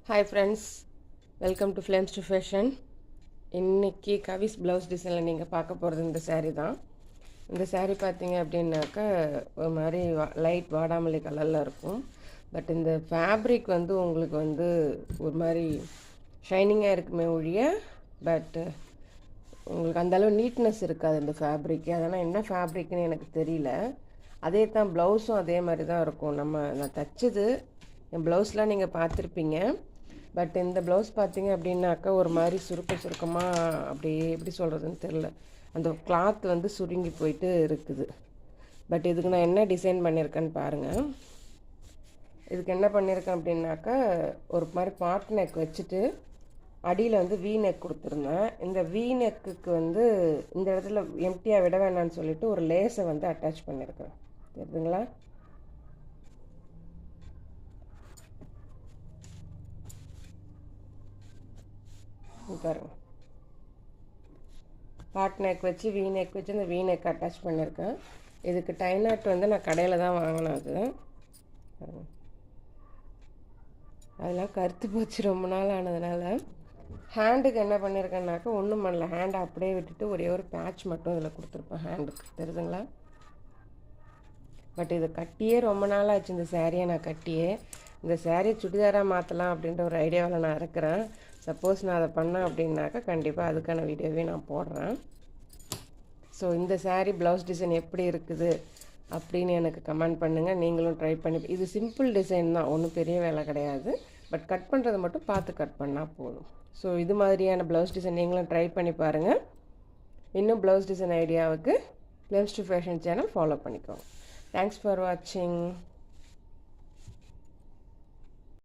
Hi friends, welcome to Flames to Fashion. இன்னைக்கு கவிஸ் blouse டிசைனில் நீங்கள் பார்க்க போகிறது இந்த saree தான். இந்த saree பார்த்தீங்க அப்படின்னாக்கா ஒரு மாதிரி லைட் வாடாமல்லி கலரில் இருக்கும். பட் இந்த ஃபேப்ரிக் வந்து உங்களுக்கு வந்து ஒரு மாதிரி ஷைனிங்காக இருக்குமே ஒழிய பட் உங்களுக்கு அந்தளவு நீட்னஸ் இருக்காது இந்த ஃபேப்ரிக்கு. அதனால் என்ன ஃபேப்ரிக்னு எனக்கு தெரியல. அதே தான் ப்ளவுஸும் அதே மாதிரி தான் இருக்கும். நான் தைச்சது என் ப்ளவுஸ்லாம் நீங்கள் பார்த்துருப்பீங்க. பட் இந்த ப்ளவுஸ் பார்த்தீங்க அப்படின்னாக்கா ஒரு மாதிரி சுருக்கமாக அப்படியே எப்படி சொல்கிறதுன்னு தெரில. அந்த கிளாத் வந்து சுருங்கி போயிட்டு இருக்குது. பட் இதுக்கு நான் என்ன டிசைன் பண்ணியிருக்கேன்னு பாருங்கள். இதுக்கு என்ன பண்ணியிருக்கேன் அப்படின்னாக்கா ஒரு மாதிரி பாட் நெக் வச்சுட்டு அடியில் வந்து வி நெக் கொடுத்துருந்தேன். இந்த வி நெக்குக்கு வந்து இந்த இடத்துல எம்டியாக விட வேணான்னு சொல்லிட்டு ஒரு லேஸை வந்து அட்டாச் பண்ணியிருக்கேன். தெரியுதுங்களா? பாருங்க, பாட் நெக் வச்சு வி நெக் வச்சு இந்த வி நெக் அட்டாச் பண்ணியிருக்கேன். இதுக்கு டை நாட் வந்து நான் கடையில் தான் வாங்கினேன். அதெல்லாம் கருத்து போச்சு ரொம்ப நாள் ஆனதுனால. ஹேண்டுக்கு என்ன பண்ணியிருக்கேன்னாக்கா ஒன்றும் பண்ணல. ஹேண்டை அப்படியே விட்டுட்டு ஒரே ஒரு பேட்ச் மட்டும் இதில் கொடுத்துருப்பேன் ஹேண்டுக்கு. தெரியுதுங்களா? பட் இதை கட்டியே ரொம்ப நாள் ஆச்சு. இந்த சேரீயை நான் கட்டியே இந்த சேரீயை சுடிதாராக மாற்றலாம் அப்படின்ற ஒரு ஐடியாவில் நான் இருக்கிறேன். சப்போஸ் நான் அதை பண்ணேன் அப்படின்னாக்கா கண்டிப்பாக அதுக்கான வீடியோவே நான் போடுறேன். ஸோ இந்த சேரீ ப்ளவுஸ் டிசைன் எப்படி இருக்குது அப்படின்னு எனக்கு கமெண்ட் பண்ணுங்கள். நீங்களும் ட்ரை பண்ணி. இது சிம்பிள் டிசைன் தான், ஒன்றும் பெரிய வேலை கிடையாது. பட் கட் பண்ணுறதை மட்டும் பார்த்து கட் பண்ணால் போதும். ஸோ இது மாதிரியான ப்ளவுஸ் டிசைன் நீங்களும் ட்ரை பண்ணி பாருங்கள். இன்னும் ப்ளவுஸ் டிசைன் ஐடியாவுக்கு flames to fashion channel follow பண்ணிக்கோங்க. Thanks for watching.